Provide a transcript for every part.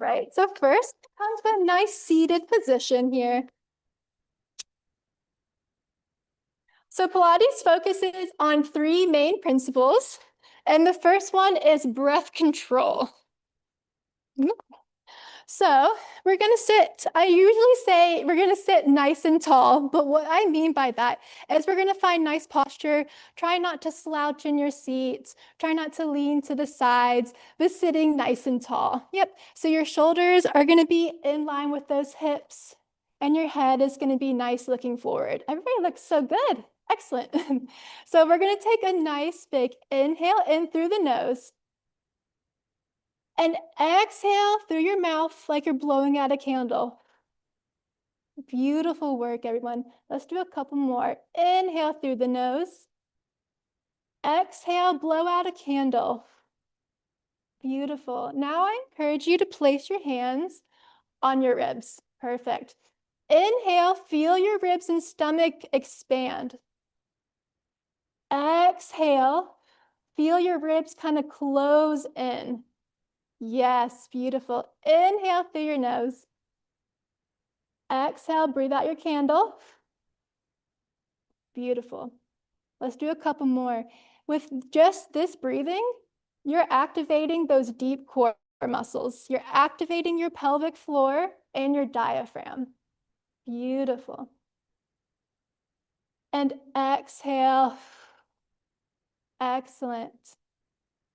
right, so first comes with a nice seated position here. So Pilates focuses on three main principles, and the first one is breath control. So we're gonna sit, I usually say we're gonna sit nice and tall, but what I mean by that is we're gonna find nice posture, try not to slouch in your seats, try not to lean to the sides, but sitting nice and tall. Yep, so your shoulders are gonna be in line with those hips, and your head is gonna be nice looking forward. Everybody looks so good, excellent. So we're gonna take a nice big inhale in through the nose, and exhale through your mouth like you're blowing out a candle. Beautiful work, everyone. Let's do a couple more. Inhale through the nose. Exhale, blow out a candle. Beautiful. Now I encourage you to place your hands on your ribs. Perfect. Inhale, feel your ribs and stomach expand. Exhale, feel your ribs kind of close in. Yes, beautiful. Inhale through your nose. Exhale, breathe out your candle. Beautiful. Let's do a couple more. With just this breathing, you're activating those deep core muscles. You're activating your pelvic floor and your diaphragm. Beautiful. And exhale. Excellent.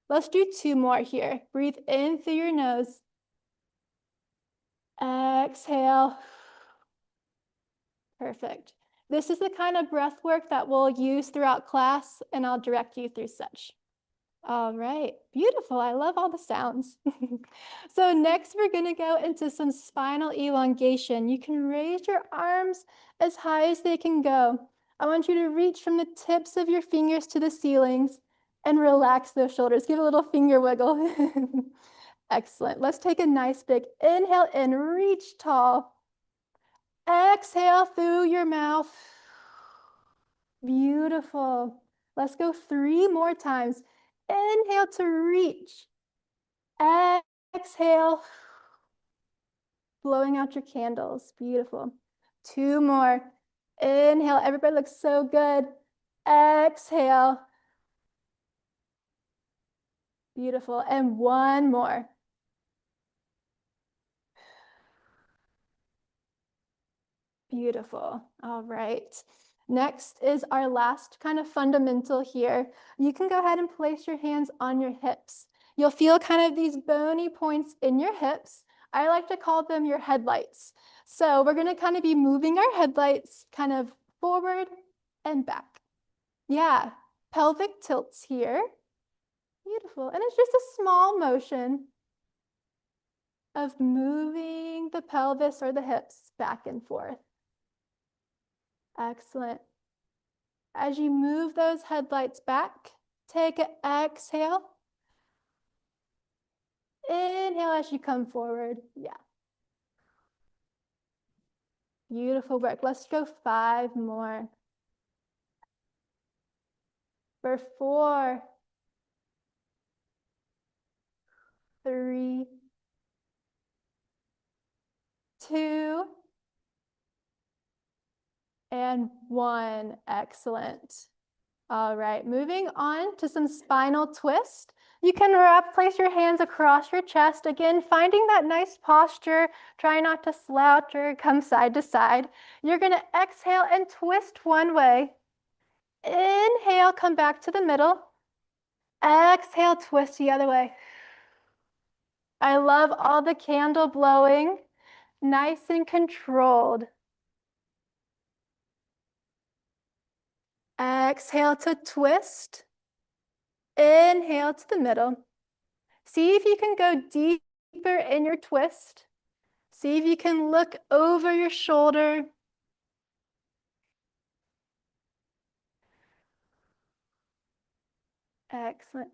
Let's do two more here. Breathe in through your nose. Exhale. Perfect. This is the kind of breath work that we'll use throughout class, and I'll direct you through such. All right, beautiful. I love all the sounds. So next we're gonna go into some spinal elongation. You can raise your arms as high as they can go. I want you to reach from the tips of your fingers to the ceilings and relax those shoulders. Give a little finger wiggle. Excellent. Let's take a nice big inhale in, reach tall. Exhale through your mouth. Beautiful. Let's go 3 more times. Inhale to reach. Exhale. Blowing out your candles. Beautiful. 2 more. Inhale. Everybody looks so good. Exhale. Beautiful. And 1 more. Beautiful. All right. Next is our last kind of fundamental here. You can go ahead and place your hands on your hips. You'll feel kind of these bony points in your hips. I like to call them your headlights. So we're going to kind of be moving our headlights kind of forward and back. Yeah, pelvic tilts here. Beautiful. And it's just a small motion of moving the pelvis or the hips back and forth. Excellent. As you move those headlights back, take an exhale. Inhale as you come forward. Yeah. Beautiful work. Let's go 5 more. For 4, 3, 2, and 1. Excellent. All right, moving on to some spinal twist. You can place your hands across your chest. Again, finding that nice posture. Try not to slouch or come side to side. You're going to exhale and twist one way. Inhale, come back to the middle. Exhale, twist the other way. I love all the candle blowing. Nice and controlled. Exhale to twist. Inhale to the middle. See if you can go deeper in your twist. See if you can look over your shoulder. Excellent.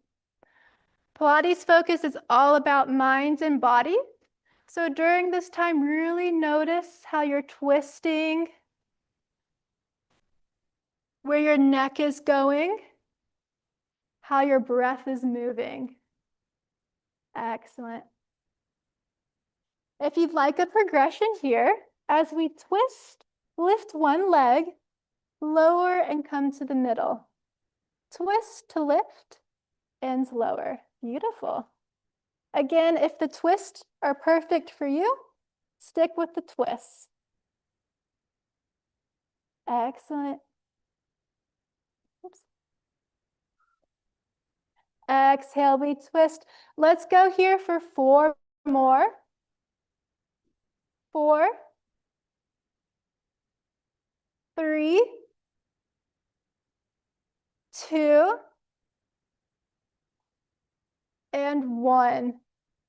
Pilates focus is all about mind and body. So during this time, really notice how you're twisting, where your neck is going, how your breath is moving. Excellent. If you'd like a progression here, as we twist, lift one leg, lower and come to the middle. Twist to lift and lower. Beautiful. Again, if the twists are perfect for you, stick with the twists. Excellent. Oops. Exhale, we twist. Let's go here for 4 more. 4, 3, 2, and 1.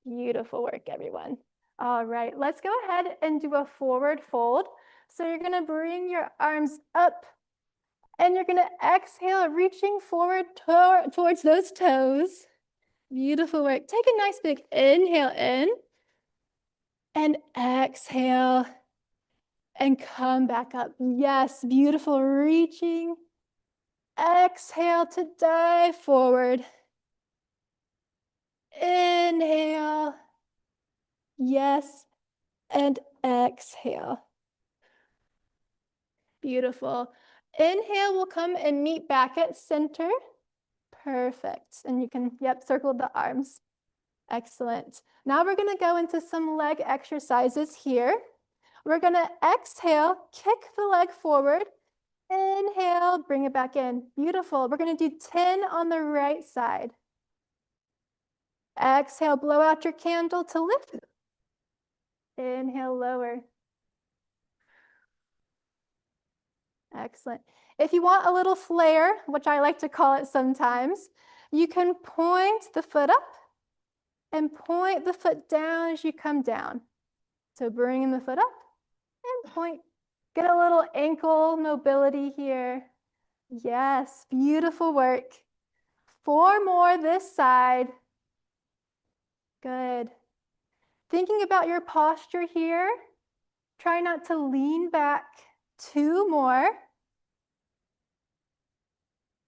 Beautiful work, everyone. All right, let's go ahead and do a forward fold. So you're gonna bring your arms up and you're gonna exhale, reaching forward towards those toes. Beautiful work. Take a nice big inhale in and exhale and come back up. Yes, beautiful. Reaching. Exhale to dive forward. Inhale. Yes, and exhale. Beautiful. Inhale will come and meet back at center. Perfect. And you can, circle the arms. Excellent. Now we're going to go into some leg exercises here. We're going to exhale, kick the leg forward. Inhale, bring it back in. Beautiful. We're going to do 10 on the right side. Exhale, blow out your candle to lift. Inhale, lower. Excellent. If you want a little flare, which I like to call it sometimes, you can point the foot up and point the foot down as you come down. So bring the foot up and point. Get a little ankle mobility here. Yes, beautiful work. 4 more this side. Good. Thinking about your posture here, try not to lean back. 2 more.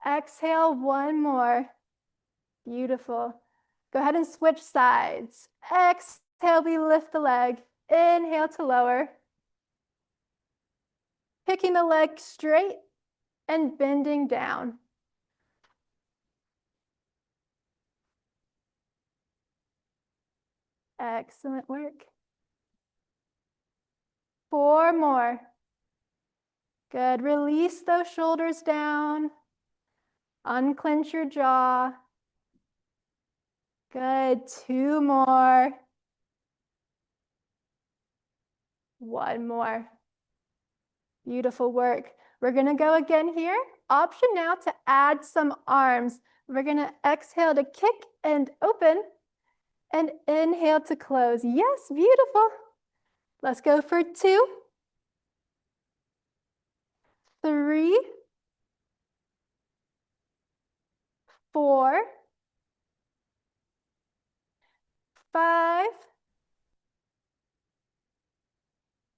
Exhale, 1 more. Beautiful. Go ahead and switch sides. Exhale, we lift the leg. Inhale to lower. Picking the leg straight and bending down. Excellent work. 4 more. Good. Release those shoulders down. Unclench your jaw. Good. 2 more. 1 more. Beautiful work. We're going to go again here. Option now to add some arms. We're going to exhale to kick and open and inhale to close. Yes, beautiful. Let's go for 2, 3, 4, 5,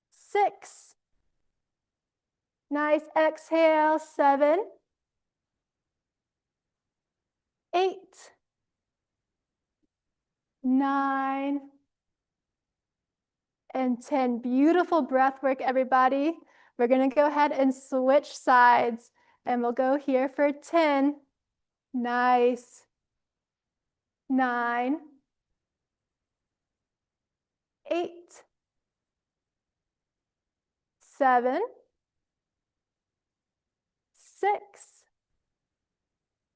6. Nice exhale. 7, 8, 9, and 10. Beautiful breath work, everybody. We're going to go ahead and switch sides, and we'll go here for 10. Nice. 9, 8, 7, 6.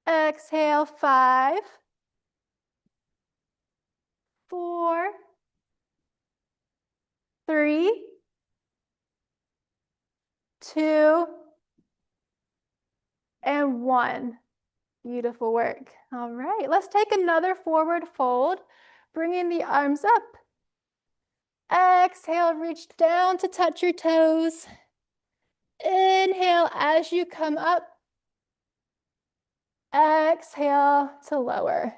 Exhale. 5, 4, 3, 2, and 1. Beautiful work. All right, let's take another forward fold, bringing the arms up. Exhale, reach down to touch your toes. Inhale as you come up. Exhale to lower.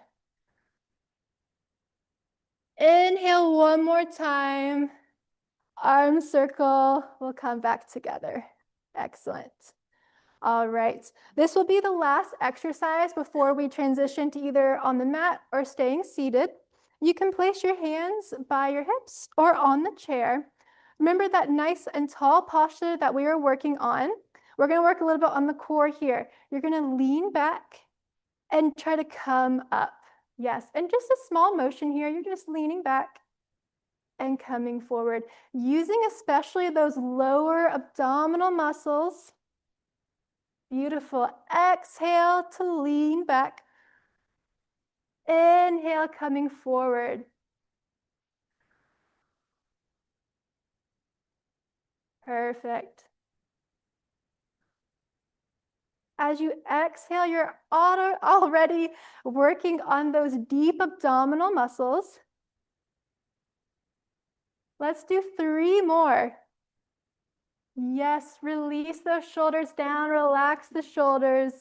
Inhale 1 more time. Arm circle. We'll come back together. Excellent. All right. This will be the last exercise before we transition to either on the mat or staying seated. You can place your hands by your hips or on the chair. Remember that nice and tall posture that we were working on. We're going to work a little bit on the core here. You're going to lean back and try to come up. Yes, and just a small motion here. You're just leaning back and coming forward, using especially those lower abdominal muscles. Beautiful. Exhale to lean back. Inhale, coming forward. Perfect. As you exhale, you're already working on those deep abdominal muscles. Let's do 3 more. Yes, release those shoulders down, relax the shoulders.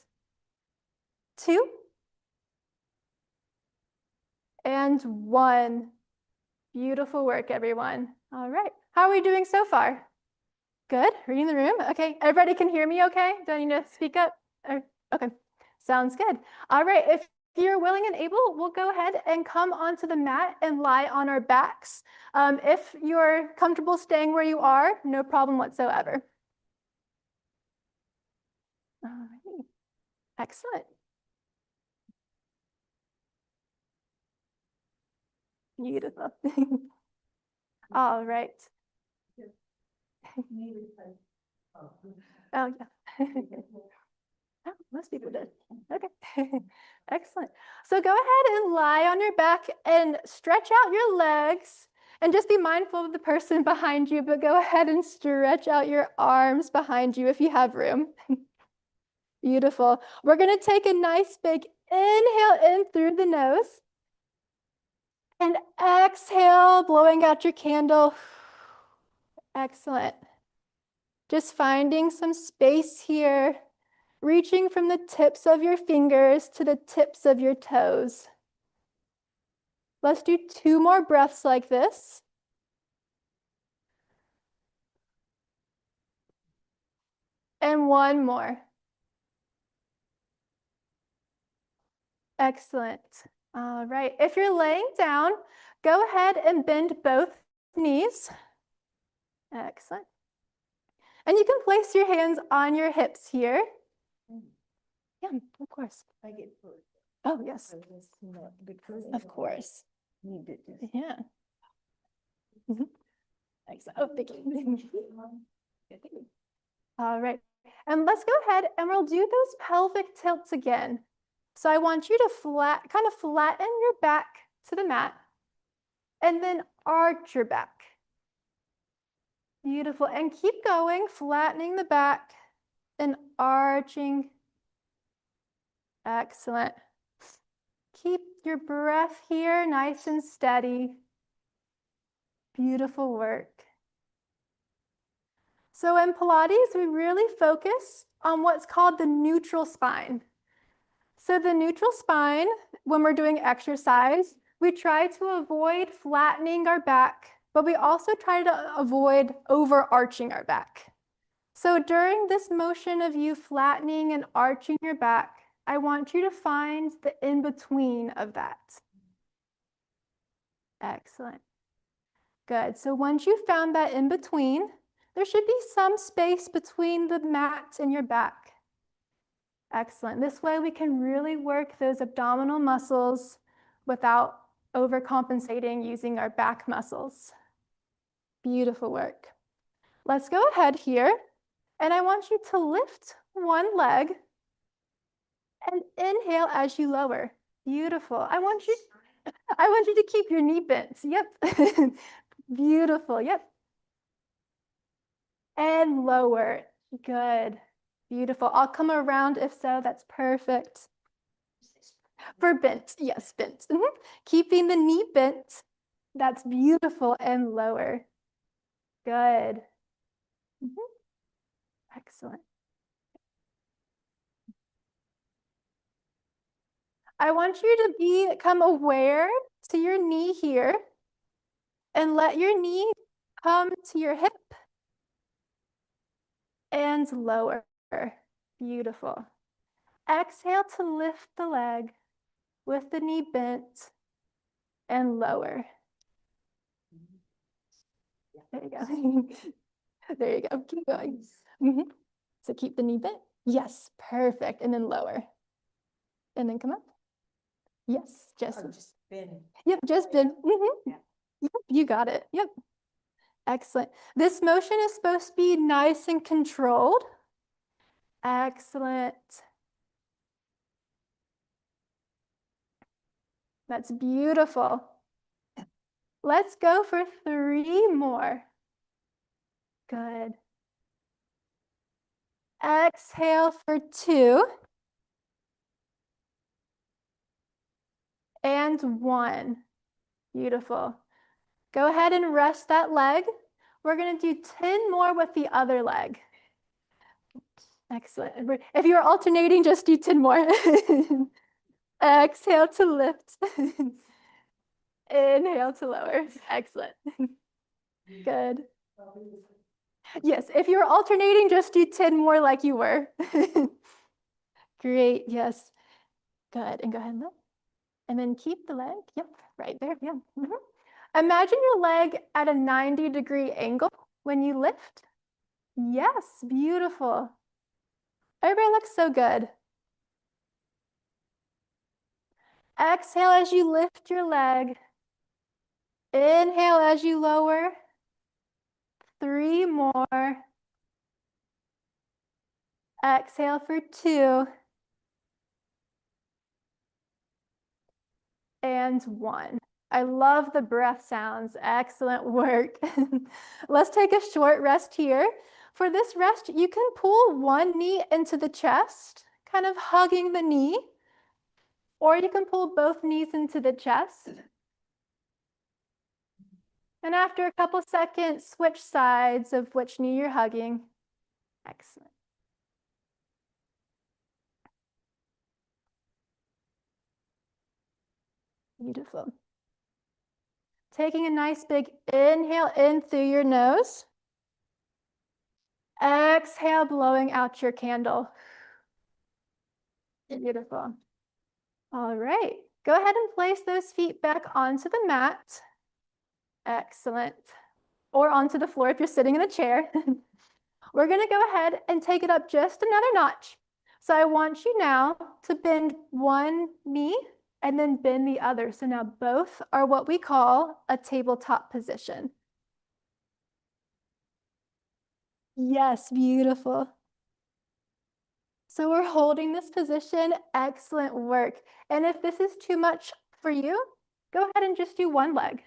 2 and 1. Beautiful work, everyone. All right, how are we doing so far? Good, reading the room. Okay, everybody can hear me okay? Do I need to speak up? Okay, sounds good. All right, if you're willing and able, we'll go ahead and come onto the mat and lie on our backs. If you're comfortable staying where you are, no problem whatsoever. All right, excellent. Beautiful. All right. Oh, yeah. Oh, most people did. Okay. Excellent. So go ahead and lie on your back and stretch out your legs and just be mindful of the person behind you, but go ahead and stretch out your arms behind you if you have room. Beautiful. We're going to take a nice big inhale in through the nose and exhale, blowing out your candle. Excellent. Just finding some space here, reaching from the tips of your fingers to the tips of your toes. Let's do 2 more breaths like this. And 1 more. Excellent. All right, if you're laying down, go ahead and bend both knees. Excellent. And you can place your hands on your hips here. Yeah, of course. I get food. Oh, yes. Of course. Yeah. Excellent. Oh, thank you. All right. And let's go ahead and we'll do those pelvic tilts again. So I want you to kind of flatten your back to the mat and then arch your back. Beautiful. And keep going, flattening the back and arching. Excellent. Keep your breath here nice and steady. Beautiful work. So in Pilates, we really focus on what's called the neutral spine. So the neutral spine, when we're doing exercise, we try to avoid flattening our back, but we also try to avoid overarching our back. So during this motion of you flattening and arching your back, I want you to find the in-between of that. Excellent. Good. So once you've found that in-between, there should be some space between the mat and your back. Excellent. This way we can really work those abdominal muscles without overcompensating using our back muscles. Beautiful work. Let's go ahead here, and I want you to lift one leg and inhale as you lower. Beautiful. I want you to keep your knee bent. Yep. Beautiful. Yep. And lower. Good. Beautiful. I'll come around if so. That's perfect. For bent. Yes, bent. Keeping the knee bent. That's beautiful. And lower. Good. Excellent. I want you to become aware to your knee here and let your knee come to your hip and lower. Beautiful. Exhale to lift the leg with the knee bent and lower. There you go. There you go. Keep going. So keep the knee bent. Yes, perfect. And then lower. And then come up. Yes, just bend. Yep, just bend. Yeah. Yep, you got it. Yep. Excellent. This motion is supposed to be nice and controlled. Excellent. That's beautiful. Let's go for 3 more. Good. Exhale for 2. And 1. Beautiful. Go ahead and rest that leg. We're going to do 10 more with the other leg. Excellent. If you're alternating, just do 10 more. Exhale to lift. Inhale to lower. Excellent. Good. Yes, if you're alternating, just do 10 more like you were. Great, yes. Good, and go ahead and lift. And then keep the leg, yep, right there, yeah. Imagine your leg at a 90-degree angle when you lift. Yes, beautiful. Everybody looks so good. Exhale as you lift your leg. Inhale as you lower. 3 more. Exhale for 2. And 1. I love the breath sounds. Excellent work. Let's take a short rest here. For this rest, you can pull one knee into the chest, kind of hugging the knee, or you can pull both knees into the chest. And after a couple seconds, switch sides of which knee you're hugging. Excellent. Beautiful. Taking a nice big inhale in through your nose. Exhale, blowing out your candle. Beautiful. All right. Go ahead and place those feet back onto the mat. Excellent. Or onto the floor if you're sitting in a chair. We're going to go ahead and take it up just another notch. So I want you now to bend one knee and then bend the other. So now both are what we call a tabletop position. Yes, beautiful. So we're holding this position. Excellent work. And if this is too much for you, go ahead and just do one leg.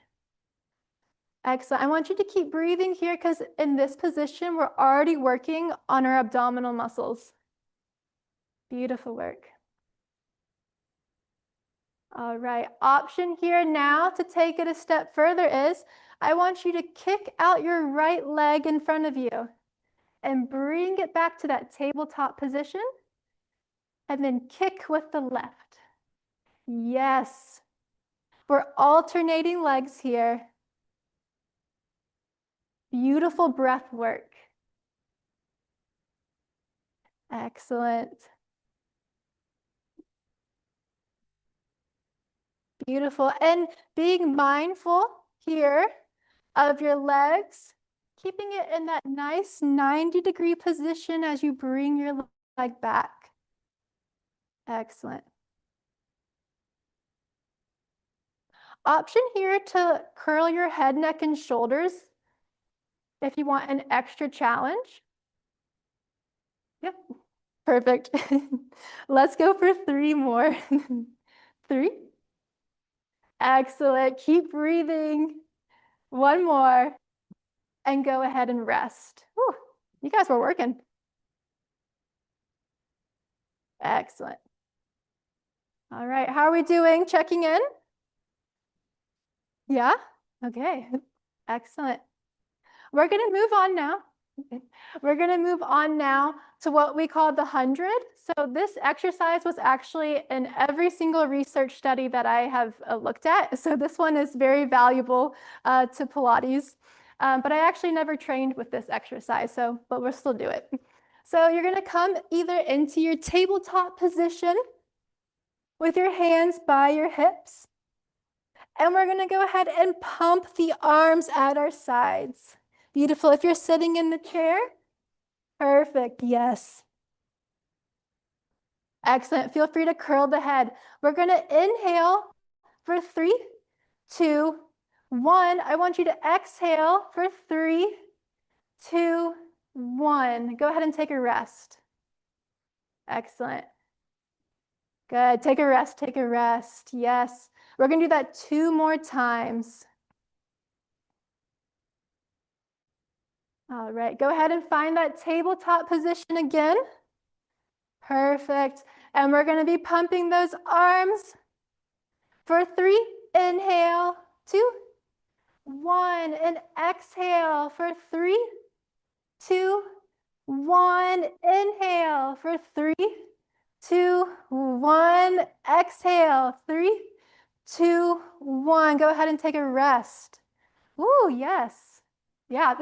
Excellent. I want you to keep breathing here because in this position, we're already working on our abdominal muscles. Beautiful work. All right, option here now to take it a step further is I want you to kick out your right leg in front of you and bring it back to that tabletop position and then kick with the left. Yes, we're alternating legs here. Beautiful breath work. Excellent. Beautiful. And being mindful here of your legs, keeping it in that nice 90-degree position as you bring your leg back. Excellent. Option here to curl your head, neck, and shoulders if you want an extra challenge. Yep, perfect. Let's go for 3 more. 3. Excellent. Keep breathing. 1 more. And go ahead and rest. Whew, you guys were working. Excellent. All right, how are we doing? Checking in? Yeah? Okay, excellent. We're going to move on now. We're going to move on now to what we call the 100. So this exercise was actually in every single research study that I have looked at. So this one is very valuable to Pilates. But I actually never trained with this exercise, but we'll still do it. So you're going to come either into your tabletop position with your hands by your hips. And we're gonna go ahead and pump the arms at our sides. Beautiful. If you're sitting in the chair, perfect, yes. Excellent. Feel free to curl the head. We're gonna inhale for 3, 2, 1. I want you to exhale for 3, 2, 1. Go ahead and take a rest. Excellent. Good. Take a rest. Take a rest. Yes. We're going to do that 2 more times. All right. Go ahead and find that tabletop position again. Perfect. And we're going to be pumping those arms for 3. Inhale. 2, 1. And exhale for 3, 2, 1. Inhale for 3, 2, 1. Exhale. 3, 2, 1. Go ahead and take a rest. Ooh, yes. Yeah.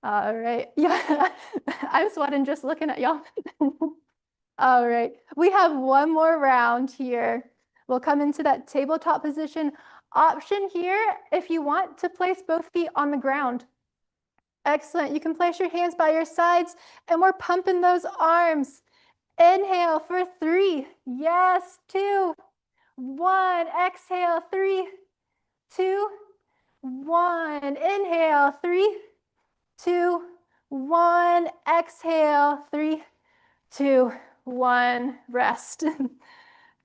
All right. Yeah. I'm sweating just looking at y'all. All right. We have one more round here. We'll come into that tabletop position. Option here, if you want to place both feet on the ground. Excellent. You can place your hands by your sides, and we're pumping those arms. Inhale for 3. Yes. 2, 1. Exhale. 3, 2, 1. Inhale. 3, 2, 1. Exhale. 3, 2, 1. Rest.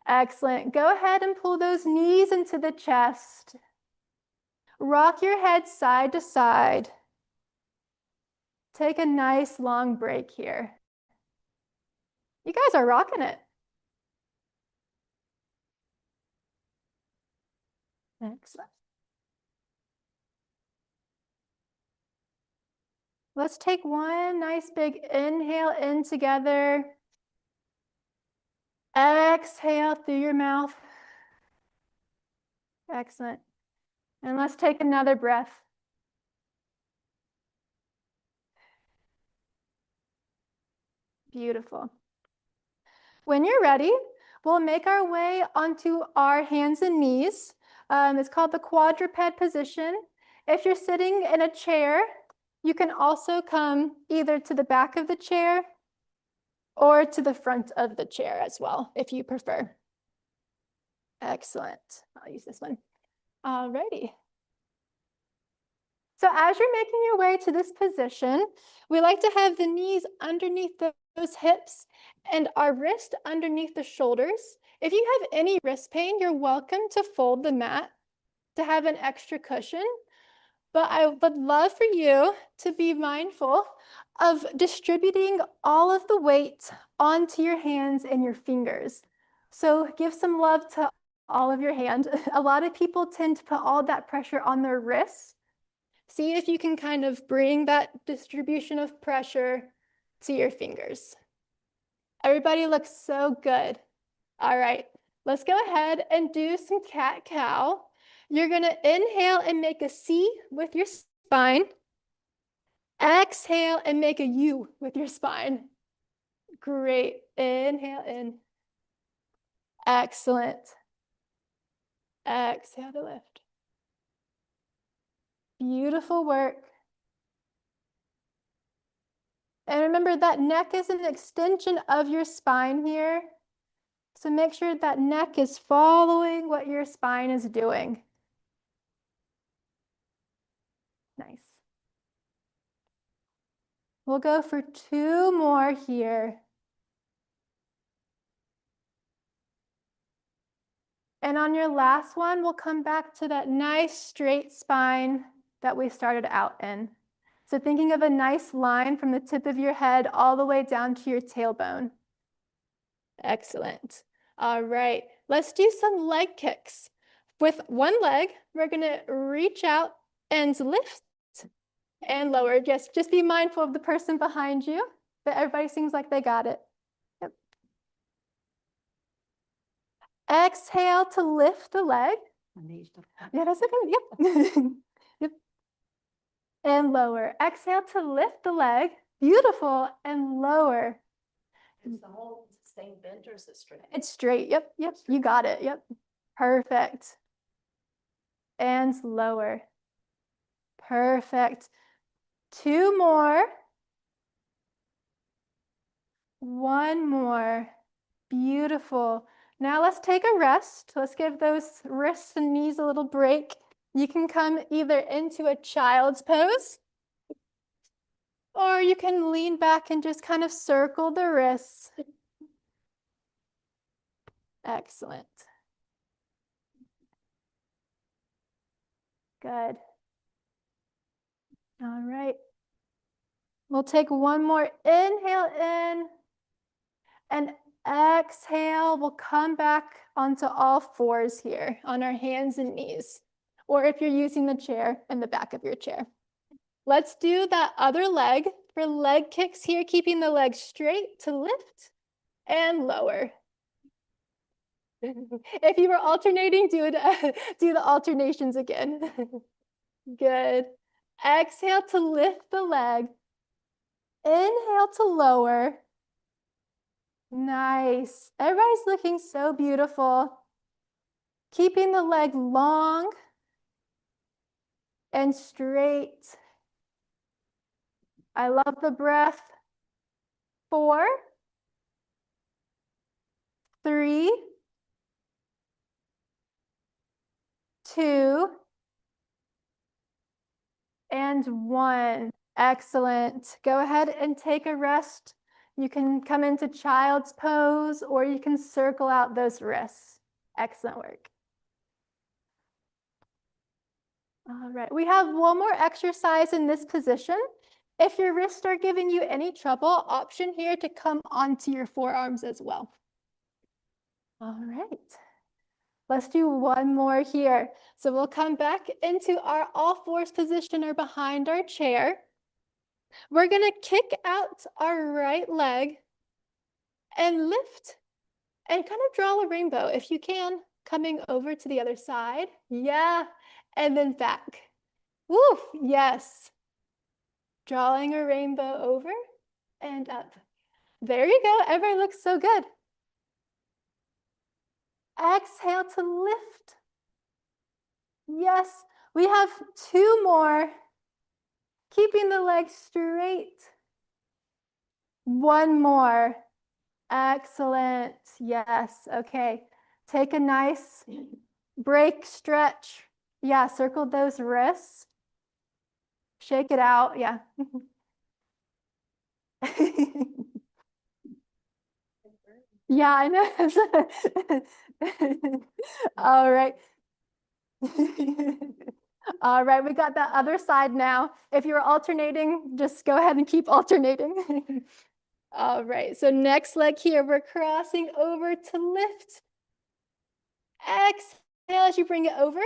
Excellent. Go ahead and pull those knees into the chest. Rock your head side to side. Take a nice long break here. You guys are rocking it. Excellent. Let's take one nice big inhale in together. Exhale through your mouth. Excellent. And let's take another breath. Beautiful. When you're ready, we'll make our way onto our hands and knees. It's called the quadruped position. If you're sitting in a chair, you can also come either to the back of the chair or to the front of the chair as well, if you prefer. Excellent. I'll use this one. All righty. So as you're making your way to this position, we like to have the knees underneath those hips and our wrist underneath the shoulders. If you have any wrist pain, you're welcome to fold the mat to have an extra cushion. But I would love for you to be mindful of distributing all of the weight onto your hands and your fingers. So give some love to all of your hands. A lot of people tend to put all that pressure on their wrists. See if you can kind of bring that distribution of pressure to your fingers. Everybody looks so good. All right, let's go ahead and do some cat-cow. You're gonna inhale and make a C with your spine. Exhale and make a U with your spine. Great, inhale in. Excellent. Exhale to lift. Beautiful work. And remember that neck is an extension of your spine here. So make sure that neck is following what your spine is doing. Nice. We'll go for 2 more here. And on your last one, we'll come back to that nice straight spine that we started out in. So thinking of a nice line from the tip of your head all the way down to your tailbone. Excellent. All right, let's do some leg kicks. With one leg, we're gonna reach out and lift and lower. Just be mindful of the person behind you, but everybody seems like they got it. Yep. Exhale to lift the leg. Yeah, that's okay. Yep. Yep. And lower. Exhale to lift the leg. Beautiful. And lower. Is the whole thing bent or is it straight? It's straight. Yep. Yep. You got it. Yep. Perfect. And lower. Perfect. 2 more. 1 more. Beautiful. Now let's take a rest. Let's give those wrists and knees a little break. You can come either into a child's pose, or you can lean back and just kind of circle the wrists. Excellent. Good. All right. We'll take one more inhale in and exhale. We'll come back onto all fours here on our hands and knees, or if you're using the chair in the back of your chair. Let's do that other leg for leg kicks here, keeping the leg straight to lift and lower. If you were alternating, do the alternations again. Good. Exhale to lift the leg. Inhale to lower. Nice. Everybody's looking so beautiful. Keeping the leg long and straight. I love the breath. 4, 3, 2, and 1. Excellent. Go ahead and take a rest. You can come into child's pose, or you can circle out those wrists. Excellent work. All right, we have one more exercise in this position. If your wrists are giving you any trouble, option here to come onto your forearms as well. All right. Let's do one more here. So we'll come back into our all fours position or behind our chair. We're going to kick out our right leg and lift and kind of draw a rainbow if you can, coming over to the other side. Yeah, and then back. Woo, yes. Drawing a rainbow over and up. There you go. Everybody looks so good. Exhale to lift. Yes, we have 2 more. Keeping the legs straight. 1 more. Excellent. Yes. Okay. Take a nice break, stretch. Yeah, circle those wrists. Shake it out. Yeah. Yeah, I know. All right. All right, we got that other side now. If you're alternating, just go ahead and keep alternating. All right, so next leg here, we're crossing over to lift. Exhale as you bring it over.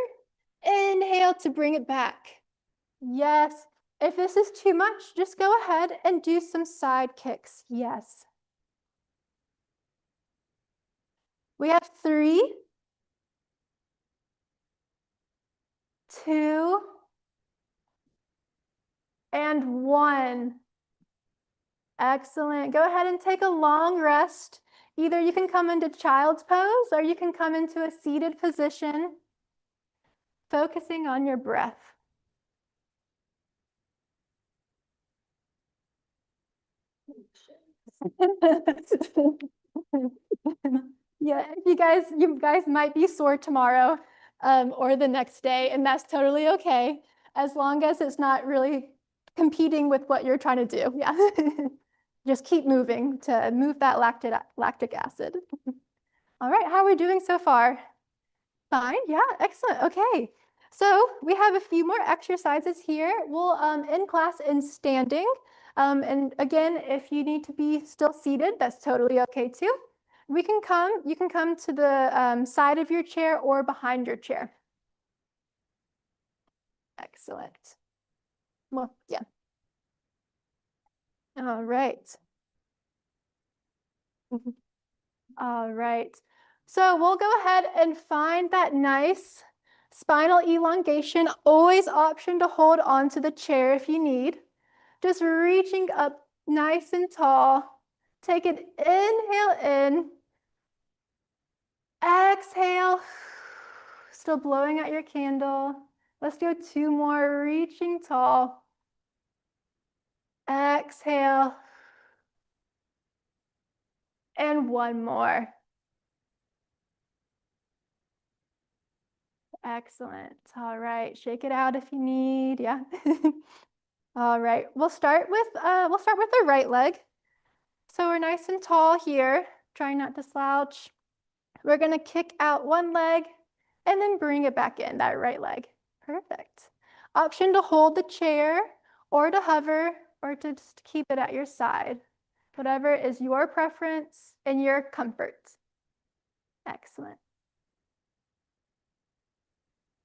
Inhale to bring it back. Yes. If this is too much, just go ahead and do some side kicks. Yes. We have 3, 2, and 1. Excellent. Go ahead and take a long rest. Either you can come into child's pose or you can come into a seated position, focusing on your breath. Yeah, you guys might be sore tomorrow or the next day, and that's totally okay, as long as it's not really competing with what you're trying to do. Yeah. Just keep moving to move that lactic acid. All right, how are we doing so far? Fine, yeah, excellent. Okay, so we have a few more exercises here. We'll end class in standing. And again, if you need to be still seated, that's totally okay too. You can come to the side of your chair or behind your chair. Excellent. Well, yeah. All right. All right. So we'll go ahead and find that nice spinal elongation. Always option to hold onto the chair if you need. Just reaching up nice and tall. Take an inhale in. Exhale. Still blowing out your candle. Let's do 2 more, reaching tall. Exhale. And 1 more. Excellent. All right, shake it out if you need. Yeah. All right, we'll start with the right leg. So we're nice and tall here, trying not to slouch. We're gonna kick out one leg and then bring it back in, that right leg. Perfect. Option to hold the chair or to hover or to just keep it at your side. Whatever is your preference and your comfort. Excellent.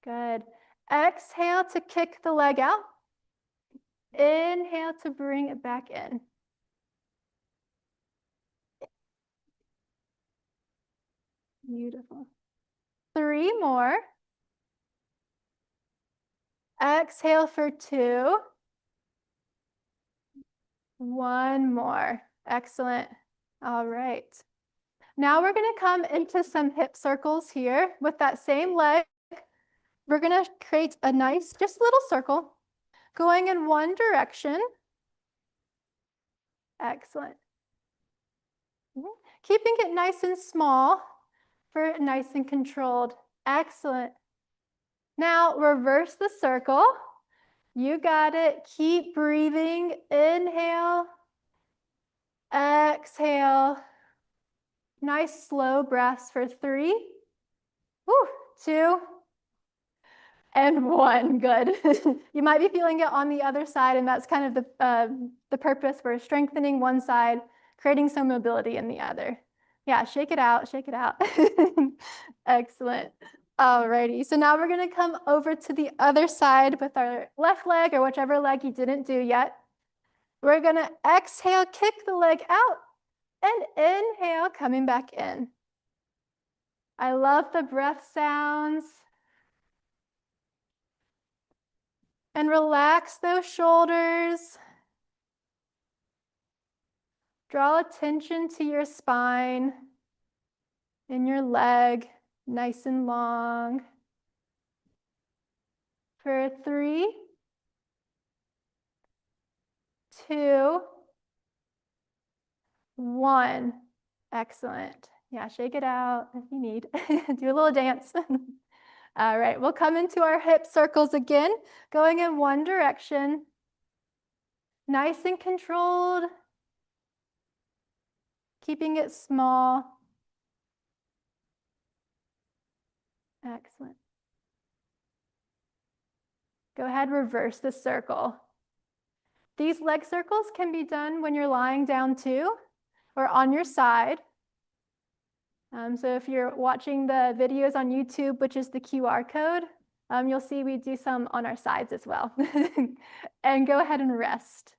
Good. Exhale to kick the leg out. Inhale to bring it back in. Beautiful. 3 more. Exhale for 2. 1 more. Excellent. All right. Now we're going to come into some hip circles here with that same leg. We're going to create a nice, just little circle going in one direction. Excellent. Keeping it nice and small for nice and controlled. Excellent. Now reverse the circle. You got it. Keep breathing. Inhale. Exhale. Nice slow breaths for 3, 2, and 1. Good. You might be feeling it on the other side, and that's kind of the purpose. We're strengthening one side, creating some mobility in the other. Yeah, shake it out, shake it out. Excellent. Alrighty, so now we're gonna come over to the other side with our left leg or whichever leg you didn't do yet. We're gonna exhale, kick the leg out, and inhale, coming back in. I love the breath sounds. And relax those shoulders. Draw attention to your spine and your leg, nice and long. For 3, 2, 1. Excellent. Yeah, shake it out if you need. Do a little dance. All right, we'll come into our hip circles again, going in one direction. Nice and controlled. Keeping it small. Excellent. Go ahead, reverse the circle. These leg circles can be done when you're lying down too, or on your side. So if you're watching the videos on YouTube, which is the QR code, you'll see we do some on our sides as well. And go ahead and rest.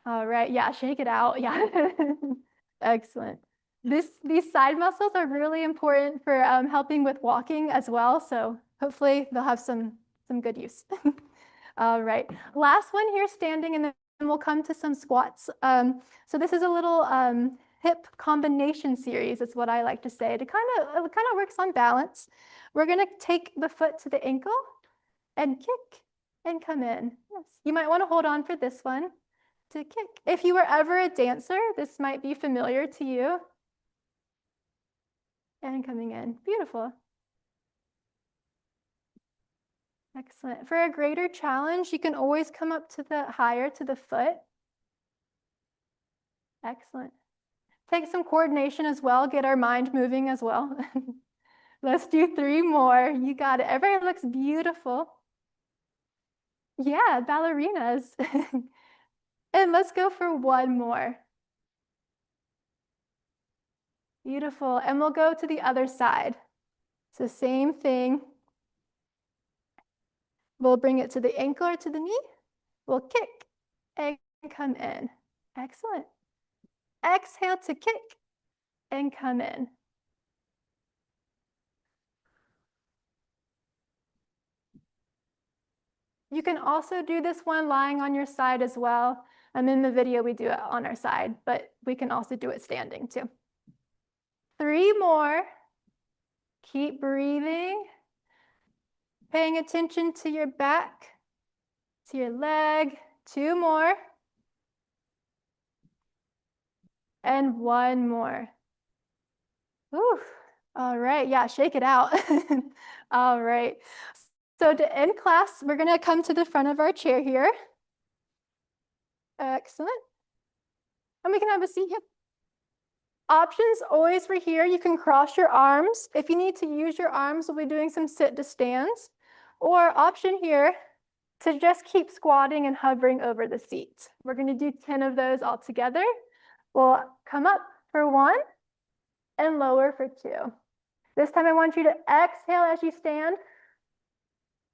All right, yeah, shake it out, yeah. Excellent. These side muscles are really important for helping with walking as well, so hopefully they'll have some good use. All right, last one here, standing, and then we'll come to some squats. So this is a little hip combination series, is what I like to say. It kind of works on balance. We're gonna take the foot to the ankle and kick and come in. Yes, you might want to hold on for this one to kick. If you were ever a dancer, this might be familiar to you. And coming in, beautiful. Excellent. For a greater challenge, you can always come up to the higher to the foot. Excellent. Take some coordination as well, get our mind moving as well. Let's do 3 more. You got it. Everybody looks beautiful. Yeah, ballerinas. And let's go for 1 more. Beautiful. And we'll go to the other side. So same thing. We'll bring it to the ankle or to the knee. We'll kick and come in. Excellent. Exhale to kick and come in. You can also do this one lying on your side as well. And in the video, we do it on our side, but we can also do it standing too. 3 more. Keep breathing. Paying attention to your back, to your leg. 2 more. And 1 more. Ooh. All right, yeah, shake it out. All right. So to end class, we're gonna come to the front of our chair here. Excellent. And we can have a seat here. Options always for here, you can cross your arms. If you need to use your arms, we'll be doing some sit to stands. Or option here to just keep squatting and hovering over the seat. We're gonna do 10 of those all together. We'll come up for 1 and lower for 2. This time I want you to exhale as you stand.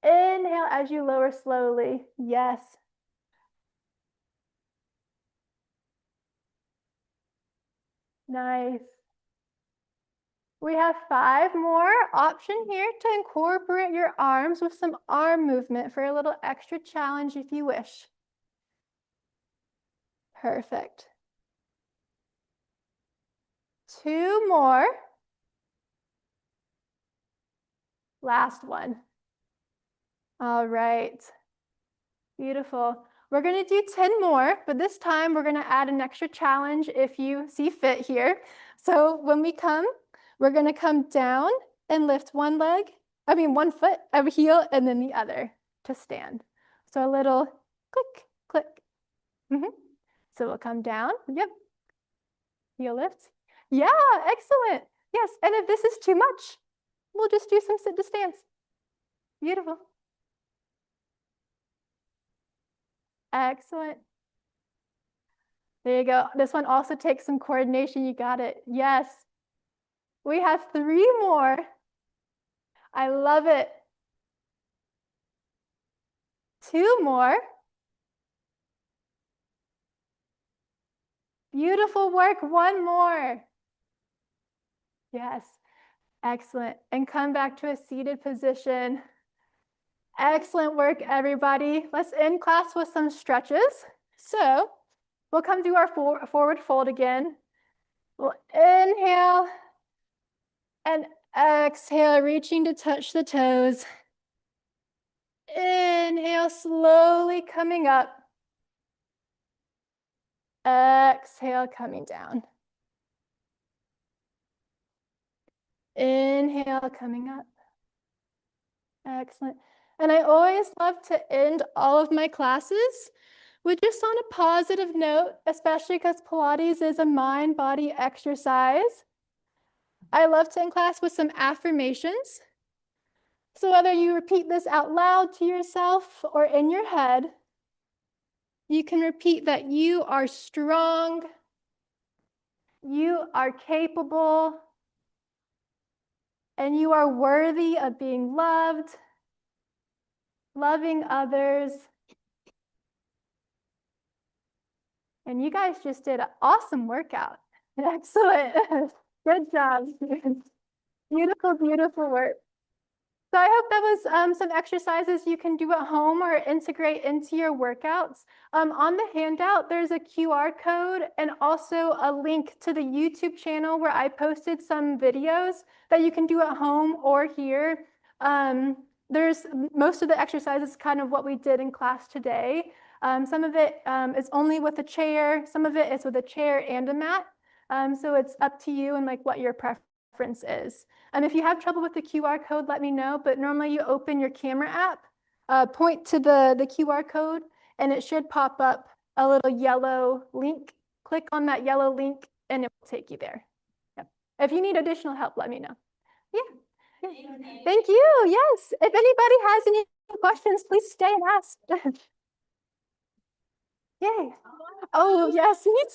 Inhale as you lower slowly. Yes. Nice. We have 5 more. Option here to incorporate your arms with some arm movement for a little extra challenge if you wish. Perfect. 2 more. Last one. All right. Beautiful. We're going to do 10 more, but this time we're going to add an extra challenge if you see fit here. So when we come, we're going to come down and lift one foot, a heel, and then the other to stand. So a little click, click. So we'll come down. Yep. Heel lift. Yeah, excellent. Yes, and if this is too much, we'll just do some sit to stands. Beautiful. Excellent. There you go. This one also takes some coordination. You got it. Yes. We have 3 more. I love it. 2 more. Beautiful work. 1 more. Yes. Excellent. And come back to a seated position. Excellent work, everybody. Let's end class with some stretches. So we'll come to our forward fold again. We'll inhale and exhale, reaching to touch the toes. Inhale, slowly coming up. Exhale, coming down. Inhale, coming up. Excellent. And I always love to end all of my classes with just on a positive note, especially because Pilates is a mind-body exercise. I love to end class with some affirmations. So whether you repeat this out loud to yourself or in your head, you can repeat that you are strong, you are capable, and you are worthy of being loved, loving others. And you guys just did an awesome workout. Excellent. Good job. Beautiful, beautiful work. So I hope that was some exercises you can do at home or integrate into your workouts. On the handout, there's a QR code and also a link to the YouTube channel where I posted some videos that you can do at home or here. There's most of the exercises kind of what we did in class today. Some of it is only with a chair. Some of it is with a chair and a mat. So it's up to you and like what your preference is. If you have trouble with the QR code, let me know. But normally you open your camera app, point to the QR code, and it should pop up a little yellow link. Click on that yellow link, and it will take you there. Yep. If you need additional help, let me know. Yeah. Thank you. Yes. If anybody has any questions, please stay and ask. Yay. Oh, yes. Me too.